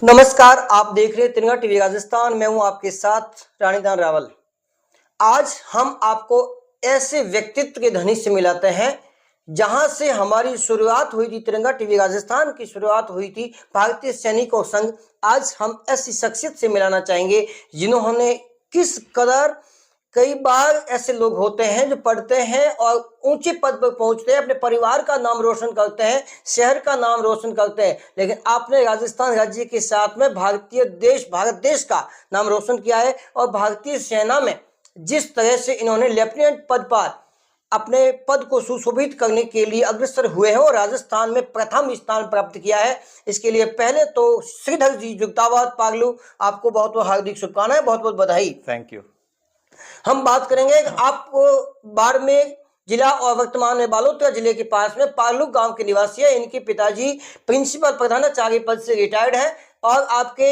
नमस्कार, आप देख रहे हैं तिरंगा टीवी राजस्थान। मैं हूं आपके साथ रानीदान रावल। आज हम आपको ऐसे व्यक्तित्व के धनी से मिलाते हैं जहां से हमारी शुरुआत हुई थी। तिरंगा टीवी राजस्थान की शुरुआत हुई थी भारतीय सैनिकों संग। आज हम ऐसी शख्सियत से मिलाना चाहेंगे जिन्होंने किस कदर, कई बार ऐसे लोग होते हैं जो पढ़ते हैं और ऊंचे पद पर पहुंचते हैं, अपने परिवार का नाम रोशन करते हैं, शहर का नाम रोशन करते हैं, लेकिन आपने राजस्थान राज्य के साथ में भारत देश का नाम रोशन किया है। और भारतीय सेना में जिस तरह से इन्होंने लेफ्टिनेंट पद पर अपने पद को सुशोभित करने के लिए अग्रसर हुए हैं और राजस्थान में प्रथम स्थान प्राप्त किया है, इसके लिए पहले तो श्रीधर जी जुगताबाद पागलू, आपको बहुत बहुत हार्दिक शुभकामनाएं, बहुत बहुत बधाई। Thank you. हम बात करेंगे आप बाड़मेर जिला और वर्तमान में बालोतरा जिले के पास में पागलू गांव के निवासी है। इनके पिताजी प्रिंसिपल प्रधानाचार्य पद से रिटायर्ड है और आपके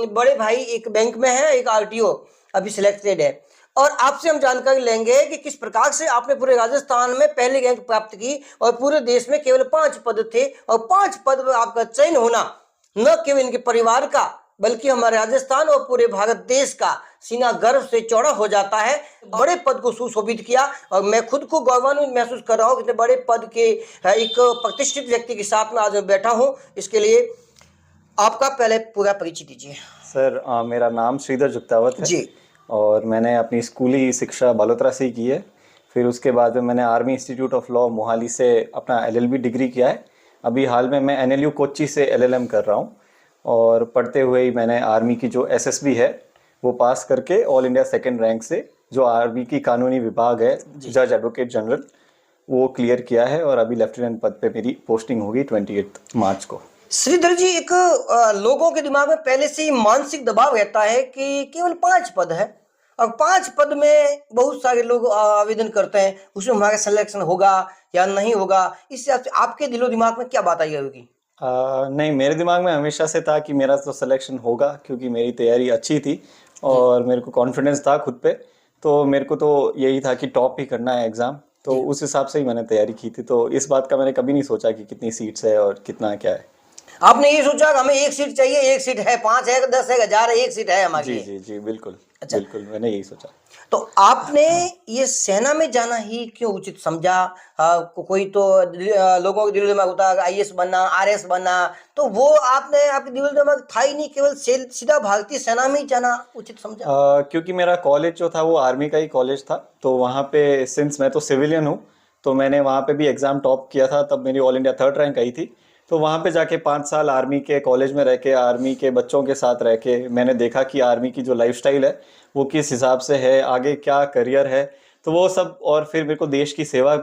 बड़े भाई एक बैंक में है, एक आरटीओ अभी सिलेक्टेड है। और आपसे हम जानकारी लेंगे कि किस प्रकार से आपने पूरे राजस्थान में पहली रैंक प्राप्त की और पूरे देश में केवल 5 पद थे और 5 पद में आपका चयन होना न केवल इनके परिवार का बल्कि हमारे राजस्थान और पूरे भारत देश का सीना गर्व से चौड़ा हो जाता है। बड़े पद को सुशोभित किया और मैं खुद को गौरवान्वित महसूस कर रहा हूँ कि बड़े पद के एक प्रतिष्ठित व्यक्ति के साथ में आज मैं बैठा हूँ। इसके लिए आपका पहले पूरा परिचय दीजिए। सर, मेरा नाम श्रीधर जुगतावत है जी। और मैंने अपनी स्कूली शिक्षा बालोतरा से ही की है। फिर उसके बाद में मैंने army institute of law Mohali से अपना LLB डिग्री किया है। अभी हाल में मैं NLU कोच्चि से LLM कर रहा हूँ और पढ़ते हुए ही मैंने आर्मी की जो SSB है वो पास करके ऑल इंडिया सेकंड रैंक से, जो आर्मी की कानूनी विभाग है, जज एडवोकेट जनरल, वो क्लियर किया है और अभी लेफ्टिनेंट पद पे मेरी पोस्टिंग होगी 28 मार्च को। श्रीधर जी, एक लोगों के दिमाग में पहले से ही मानसिक दबाव रहता है कि केवल 5 पद है और 5 पद में बहुत सारे लोग आवेदन करते हैं, उसमें हमारा सिलेक्शन होगा या नहीं होगा, इससे आपके दिलो दिमाग में क्या बात आई होगी? नहीं, मेरे दिमाग में हमेशा से था कि मेरा तो सिलेक्शन होगा क्योंकि मेरी तैयारी अच्छी थी और मेरे को कॉन्फिडेंस था खुद पे। तो मेरे को तो यही था कि टॉप ही करना है एग्ज़ाम, तो उस हिसाब से ही मैंने तैयारी की थी। तो इस बात का मैंने कभी नहीं सोचा कि कितनी सीट्स है और कितना क्या है। आपने ये सोचा हमें 1 सीट चाहिए, 1 सीट है, 5 है, 10 है, 1000 है, 1 सीट है हमारी? जी जी जी, बिल्कुल। अच्छा। बिल्कुल मैंने यही सोचा। तो आपने ये सेना में जाना ही क्यों उचित समझा? कोई तो लोगों के दिल दिमाग होता है IAS बनना, RS बनना, तो वो आपने आपके दिल दिमाग था ही नहीं, केवल सीधा भारतीय सेना में ही जाना उचित समझा? क्योंकि मेरा कॉलेज जो था वो आर्मी का ही कॉलेज था, तो वहाँ पे सिंस मैं तो सिविलियन हूँ तो मैंने वहाँ पे भी एग्ज़ाम टॉप किया था, तब मेरी ऑल इंडिया 3rd रैंक आई थी। तो वहाँ पे जाके 5 साल आर्मी के कॉलेज में रह के, आर्मी के बच्चों के साथ रह के मैंने देखा कि आर्मी की जो लाइफस्टाइल है वो किस हिसाब से है, आगे क्या करियर है, तो वो सब। और फिर मेरे को देश की सेवा,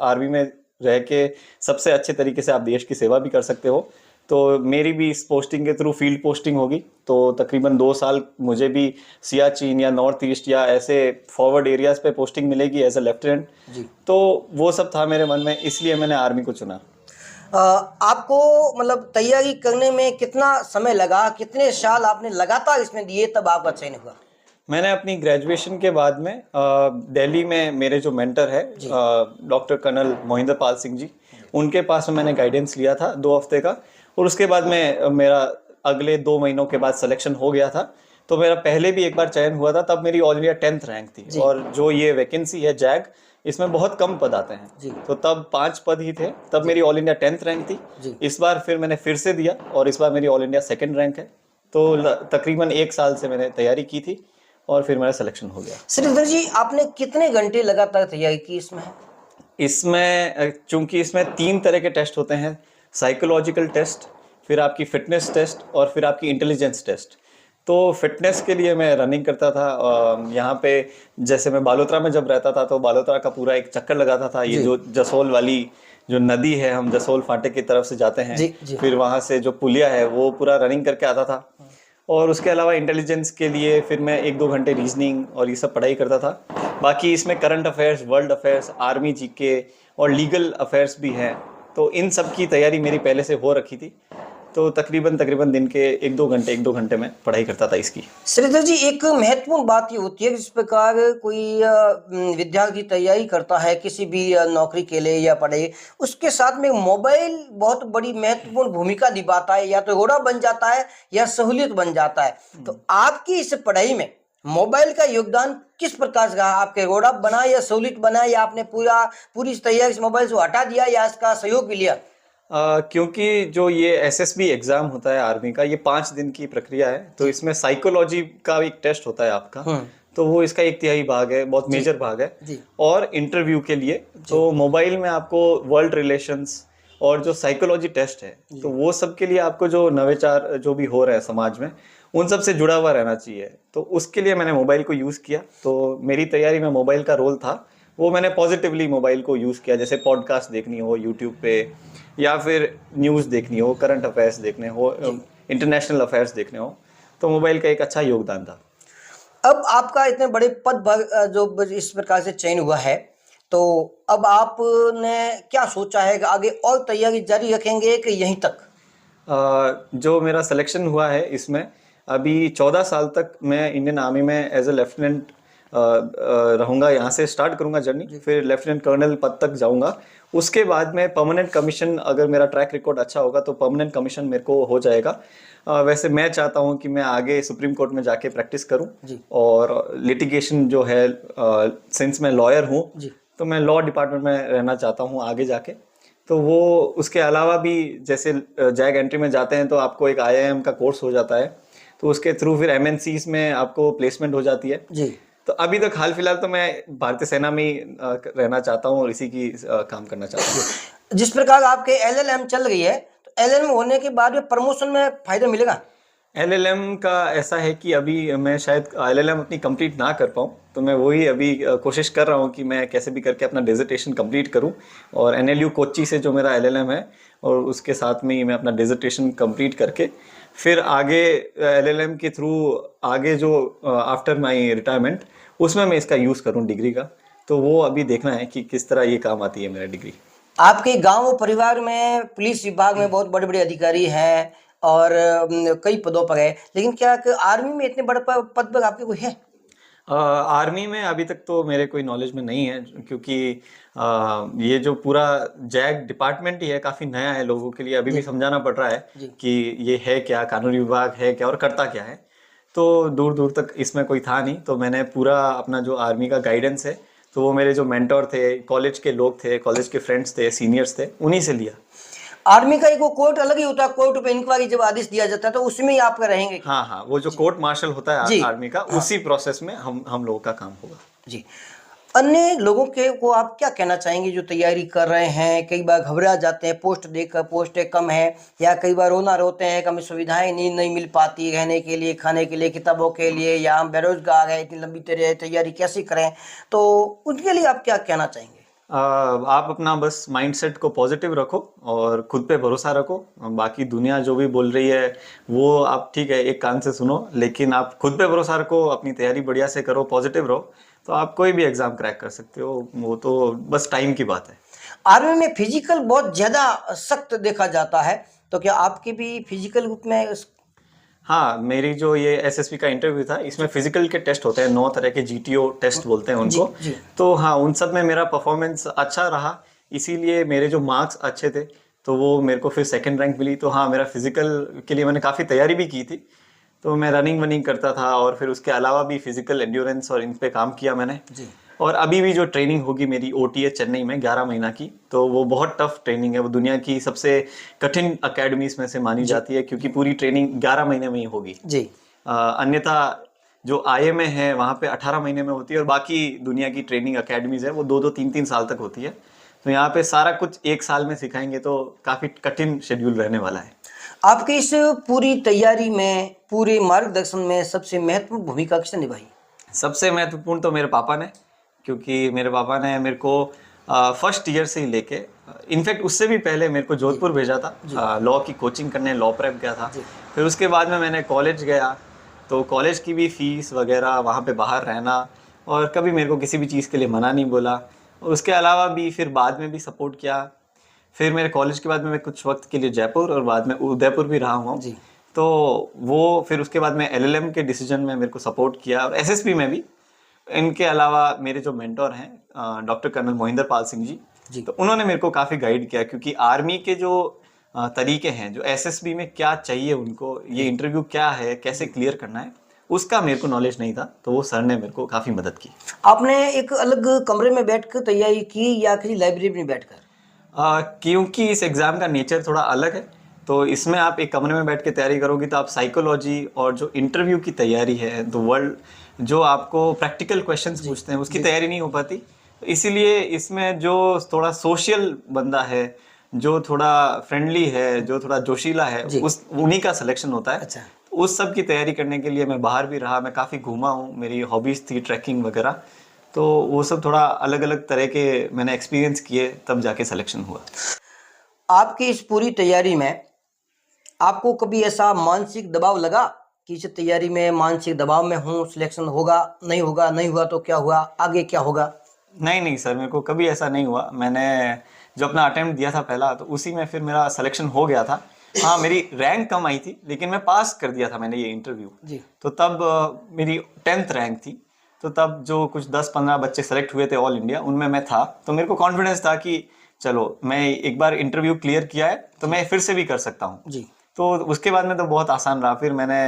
आर्मी में रह के सबसे अच्छे तरीके से आप देश की सेवा भी कर सकते हो। तो मेरी भी इस पोस्टिंग के थ्रू फील्ड पोस्टिंग होगी, तो तकरीबन 2 साल मुझे भी सियाचिन या नॉर्थ ईस्ट या ऐसे फॉरवर्ड एरियाज पे पोस्टिंग मिलेगी एज ए लेफ्टिनेंट। तो वो सब था मेरे मन में, इसलिए मैंने आर्मी को चुना। आपको मतलब तैयारी करने में कितना समय लगा, कितने साल आपने लगातार इसमें दिए तब आपका चयन हुआ? मैंने अपनी ग्रेजुएशन के बाद में दिल्ली में मेरे जो मेंटर है डॉक्टर कर्नल मोहिंदर पाल सिंह जी, उनके पास में मैंने गाइडेंस लिया था 2 हफ्ते का। और उसके बाद में मेरा अगले 2 महीनों के बाद सिलेक्शन हो गया था। तो मेरा पहले भी एक बार चयन हुआ था, तब मेरी ऑल इंडिया 10th रैंक थी। और जो ये वैकेंसी है जैग, इसमें बहुत कम पद आते हैं, तो तब 5 पद ही थे, तब मेरी ऑल इंडिया 10th रैंक थी। इस बार फिर मैंने फिर से दिया और इस बार मेरी ऑल इंडिया 2nd रैंक है। तो तकरीबन 1 साल से मैंने तैयारी की थी और फिर मेरा सिलेक्शन हो गया। श्रीधर जी, आपने कितने घंटे लगातार तैयारी की इसमें? चूंकि इसमें 3 तरह के टेस्ट होते हैं, साइकोलॉजिकल टेस्ट, फिर आपकी फिटनेस टेस्ट और फिर आपकी इंटेलिजेंस टेस्ट। तो फिटनेस के लिए मैं रनिंग करता था यहाँ पे, जैसे मैं बालोतरा में जब रहता था तो बालोतरा का पूरा एक चक्कर लगाता था। ये जो जसोल वाली जो नदी है, हम जसोल फाटे की तरफ से जाते हैं, फिर वहाँ से जो पुलिया है वो पूरा रनिंग करके आता था। और उसके अलावा इंटेलिजेंस के लिए फिर मैं 1-2 घंटे रीजनिंग और ये सब पढ़ाई करता था। बाकी इसमें current affairs, world affairs, army GK और लीगल अफेयर्स भी हैं, तो इन सब की तैयारी मेरी पहले से हो रखी थी। तो तकरीबन दिन के 1-2 घंटे में पढ़ाई करता था इसकी। श्रीधर जी, एक महत्वपूर्ण बात ये होती है कि जिस प्रकार कोई विद्यार्थी तैयारी करता है किसी भी नौकरी के लिए या पढ़े, उसके साथ में मोबाइल बहुत बड़ी महत्वपूर्ण भूमिका निभाता है, या तो घोड़ा बन जाता है या सहूलियत बन जाता है। तो आपकी इस पढ़ाई में मोबाइल का योगदान किस प्रकार से रहा? आपके घोड़ा बना या सहूलियत बना, या आपने पूरी तैयारी से मोबाइल से हटा दिया या इसका सहयोग भी लिया? क्योंकि जो ये एसएसबी एग्जाम होता है आर्मी का, ये 5 दिन की प्रक्रिया है, तो इसमें साइकोलॉजी का एक टेस्ट होता है आपका, तो वो इसका 1/3 भाग है, बहुत मेजर भाग है जी। और इंटरव्यू के लिए तो मोबाइल में आपको वर्ल्ड रिलेशंस और जो साइकोलॉजी टेस्ट है, तो वो सब के लिए आपको जो नवाचार जो भी हो रहा है समाज में, उन सब से जुड़ा हुआ रहना चाहिए। तो उसके लिए मैंने मोबाइल को यूज़ किया। तो मेरी तैयारी में मोबाइल का रोल था, वो मैंने पॉजिटिवली मोबाइल को यूज़ किया। जैसे पॉडकास्ट देखनी हो यूट्यूब पे, या फिर न्यूज़ देखनी हो, करंट अफेयर्स देखने हो, इंटरनेशनल अफेयर्स देखने हो, तो मोबाइल का एक अच्छा योगदान था। अब आपका इतने बड़े पद जो इस प्रकार से चयन हुआ है, तो अब आपने क्या सोचा है कि आगे और तैयारी जारी रखेंगे कि यहीं तक? जो मेरा सिलेक्शन हुआ है इसमें, अभी 14 साल तक मैं इंडियन आर्मी में एज ए लेफ्टिनेंट रहूँगा। यहाँ से स्टार्ट करूँगा जर्नी, फिर लेफ्टिनेंट कर्नल पद तक जाऊँगा। उसके बाद में परमानेंट कमीशन, अगर मेरा ट्रैक रिकॉर्ड अच्छा होगा तो परमानेंट कमीशन मेरे को हो जाएगा। वैसे मैं चाहता हूँ कि मैं आगे सुप्रीम कोर्ट में जाके प्रैक्टिस करूँ, और लिटिगेशन जो है, सिंस मैं लॉयर हूँ तो मैं लॉ डिपार्टमेंट में रहना चाहता हूँ आगे जाके। तो वो उसके अलावा भी, जैसे जैग एंट्री में जाते हैं तो आपको एक IIM का कोर्स हो जाता है, तो उसके थ्रू फिर MNCs में आपको प्लेसमेंट हो जाती है जी। तो अभी तक हाल फिलहाल तो मैं भारतीय सेना में ही रहना चाहता हूँ और इसी की काम करना चाहता हूँ। जिस प्रकार आपके LLM चल रही है, तो LLM होने के बाद में प्रमोशन में फायदा मिलेगा? LLM का ऐसा है कि अभी मैं शायद LLM अपनी कंप्लीट ना कर पाऊँ, तो मैं वही अभी कोशिश कर रहा हूँ कि मैं कैसे भी करके अपना डिसर्टेशन कंप्लीट करूँ, और NLU कोच्चि से जो मेरा LLM है, और उसके साथ में ही मैं अपना डिसर्टेशन कंप्लीट करके फिर आगे LLM के थ्रू आगे जो आफ्टर माय रिटायरमेंट, उसमें मैं इसका यूज़ करूँ डिग्री का। तो वो अभी देखना है कि किस तरह ये काम आती है मेरा डिग्री। आपके गांव और परिवार में पुलिस विभाग में बहुत बड़े बड़े अधिकारी हैं और कई पदों पर है, लेकिन क्या आर्मी में इतने बड़े पद पर आपके कोई है? आर्मी में अभी तक तो मेरे कोई नॉलेज में नहीं है, क्योंकि ये जो पूरा जैग डिपार्टमेंट ही है, काफ़ी नया है लोगों के लिए, अभी भी समझाना पड़ रहा है कि ये है क्या, कानूनी विभाग है क्या और करता क्या है। तो दूर दूर तक इसमें कोई था नहीं, तो मैंने पूरा अपना जो आर्मी का गाइडेंस है, तो वो मेरे जो मेंटोर थे, कॉलेज के लोग थे, कॉलेज के फ्रेंड्स थे, सीनियर्स थे, उन्हीं से लिया। आर्मी का एक वो कोर्ट अलग ही होता है, कोर्ट पे इंक्वायरी जब आदेश दिया जाता है तो उसमें ही आप रहेंगे? हाँ, वो जो कोर्ट मार्शल होता है आर्मी का, उसी प्रोसेस में हम लोगों का काम होगा जी। अन्य लोगों को आप क्या कहना चाहेंगे जो तैयारी कर रहे हैं? कई बार घबरा जाते हैं, पोस्ट देखकर पोस्टें कम है, या कई बार रोना रोते हैं कि हमें सुविधाएं नहीं मिल पाती, रहने के लिए, खाने के लिए, किताबों के लिए, या हम बेरोजगार हैं, इतनी लंबी तैयारी कैसे करें? तो उनके लिए आप क्या कहना चाहेंगे? आप अपना बस माइंडसेट को पॉजिटिव रखो और खुद पे भरोसा रखो। बाकी दुनिया जो भी बोल रही है वो आप ठीक है एक कान से सुनो, लेकिन आप खुद पे भरोसा रखो, अपनी तैयारी बढ़िया से करो, पॉजिटिव रहो, तो आप कोई भी एग्जाम क्रैक कर सकते हो। वो तो बस टाइम की बात है। आर्मी में फिजिकल बहुत ज़्यादा सख्त देखा जाता है, तो क्या आपके भी फिजिकल रूप में? हाँ, मेरी जो ये SSB का इंटरव्यू था, इसमें फिजिकल के टेस्ट होते हैं, 9 तरह के GTO टेस्ट बोलते हैं उनको जी। तो हाँ, उन सब में मेरा परफॉर्मेंस अच्छा रहा, इसीलिए मेरे जो मार्क्स अच्छे थे, तो वो मेरे को फिर सेकंड रैंक मिली। तो हाँ, मेरा फिजिकल के लिए मैंने काफ़ी तैयारी भी की थी, तो मैं रनिंग करता था, और फिर उसके अलावा भी फिजिकल एंड्योरेंस और इन पे काम किया मैंने जी। और अभी भी जो ट्रेनिंग होगी मेरी OTA चेन्नई में 11 महीना की, तो वो बहुत टफ ट्रेनिंग है, वो दुनिया की सबसे कठिन अकेडमीज में से मानी जाती है, क्योंकि पूरी ट्रेनिंग 11 महीने में ही होगी जी। अन्यथा जो IMA है वहाँ पे 18 महीने में होती है, और बाकी दुनिया की ट्रेनिंग अकेडमीज है वो 2-3 साल तक होती है। तो यहाँ पे सारा कुछ 1 साल में सिखाएंगे, तो काफ़ी कठिन शेड्यूल रहने वाला है। आपकी इस पूरी तैयारी में, पूरे मार्गदर्शन में सबसे महत्वपूर्ण भूमिका किसने निभाई? सबसे महत्वपूर्ण तो मेरे पापा ने, क्योंकि मेरे पापा ने मेरे को फर्स्ट ईयर से ही लेके, इनफैक्ट उससे भी पहले मेरे को जोधपुर भेजा था लॉ की कोचिंग करने, लॉ प्रेप गया था। फिर उसके बाद में मैंने कॉलेज गया, तो कॉलेज की भी फीस वगैरह, वहाँ पे बाहर रहना, और कभी मेरे को किसी भी चीज़ के लिए मना नहीं बोला। उसके अलावा भी फिर बाद में भी सपोर्ट किया। फिर मेरे कॉलेज के बाद में मैं कुछ वक्त के लिए जयपुर और बाद में उदयपुर भी रहा हूँ। जी। तो वो फिर उसके बाद में LLM के डिसीजन में मेरे को सपोर्ट किया, और SSB में भी। इनके अलावा मेरे जो मेंटोर हैं डॉक्टर कर्नल मोहिंदर पाल सिंह जी, तो उन्होंने मेरे को काफ़ी गाइड किया, क्योंकि आर्मी के जो तरीके हैं, जो SSB में क्या चाहिए उनको, ये इंटरव्यू क्या है, कैसे क्लियर करना है, उसका मेरे को नॉलेज नहीं था। तो वो सर ने मेरे को काफ़ी मदद की। आपने एक अलग कमरे में बैठकर तैयारी की या किसी लाइब्रेरी में बैठकर? क्योंकि इस एग्ज़ाम का नेचर थोड़ा अलग है, तो इसमें आप एक कमरे में बैठ के तैयारी करोगी तो आप साइकोलॉजी और जो इंटरव्यू की तैयारी है, द वर्ल्ड जो आपको प्रैक्टिकल क्वेश्चंस पूछते हैं, उसकी तैयारी नहीं हो पाती। तो इसीलिए इसमें जो थोड़ा सोशल बंदा है, जो थोड़ा फ्रेंडली है, जो थोड़ा जोशीला है, उन्हीं का सिलेक्शन होता है। अच्छा। उस सब की तैयारी करने के लिए मैं बाहर भी रहा, मैं काफ़ी घूमा हूँ, मेरी हॉबीज़ थी ट्रैकिंग वगैरह, तो वो सब थोड़ा अलग अलग तरह के मैंने एक्सपीरियंस किए, तब जाके सिलेक्शन हुआ। आपकी इस पूरी तैयारी में आपको कभी ऐसा मानसिक दबाव लगा कि इस तैयारी में मानसिक दबाव में हूँ, सिलेक्शन होगा, नहीं होगा, नहीं हुआ तो क्या हुआ, आगे क्या होगा? नहीं सर, मेरे को कभी ऐसा नहीं हुआ। मैंने जो अपना अटेम्प्ट दिया था पहला, तो उसी में फिर मेरा सिलेक्शन हो गया था। हाँ, मेरी रैंक कम आई थी, लेकिन मैं पास कर दिया था मैंने ये इंटरव्यू जी। तो तब मेरी 10th रैंक थी। तो तब जो कुछ 10-15 बच्चे सेलेक्ट हुए थे ऑल इंडिया, उनमें मैं था। तो मेरे को कॉन्फिडेंस था कि चलो, मैं एक बार इंटरव्यू क्लियर किया है तो मैं फिर से भी कर सकता हूँ। जी। तो उसके बाद में तो बहुत आसान रहा। फिर मैंने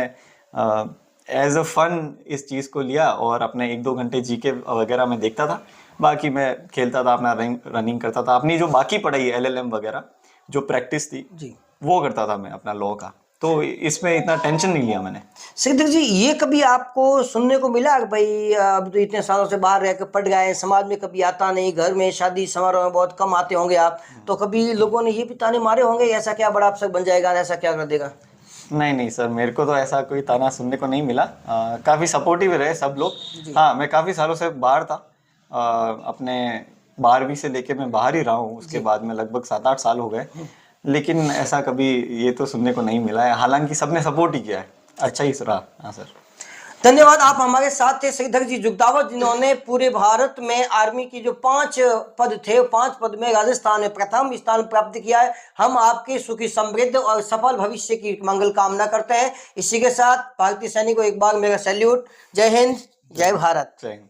एज अ फन इस चीज़ को लिया, और अपने 1-2 घंटे जीके वगैरह में देखता था, बाकी मैं खेलता था, अपना रनिंग करता था, अपनी जो बाकी पढ़ाई LLM वगैरह जो प्रैक्टिस थी जी। वो करता था मैं अपना लॉ का। तो इसमें इतना टेंशन नहीं लिया मैंने। सिद्धिक जी, ये कभी आपको सुनने को मिला कि भाई अब तो इतने सालों से बाहर रह के पढ़ गए, समाज में कभी आता नहीं, घर में शादी समारोह में बहुत कम आते होंगे आप, तो कभी लोगों ने ये भी ताने मारे होंगे ऐसा क्या बड़ा अफसर बन जाएगा, ऐसा क्या कर देगा? नहीं सर, मेरे को तो ऐसा कोई ताना सुनने को नहीं मिला। काफ़ी सपोर्टिव रहे सब लोग। हाँ, मैं काफ़ी सालों से बाहर था, अपने 12वीं से लेके मैं बाहर ही रहा हूँ। उसके बाद में लगभग 7-8 साल हो गए, लेकिन ऐसा कभी ये तो सुनने को नहीं मिला है। हालांकि सबने सपोर्ट ही किया है, अच्छा ही रहा। हाँ सर, धन्यवाद। आप हमारे साथ थे सिद्धक जी जुगतावत, जिन्होंने पूरे भारत में आर्मी की जो 5 पद थे, 5 पद में राजस्थान ने प्रथम स्थान प्राप्त किया है। हम आपके सुखी समृद्ध और सफल भविष्य की मंगल कामना करते हैं। इसी के साथ भारतीय सैनिक को एक बार मेरा सैल्यूट। जय हिंद, जय भारत। जय हिंद।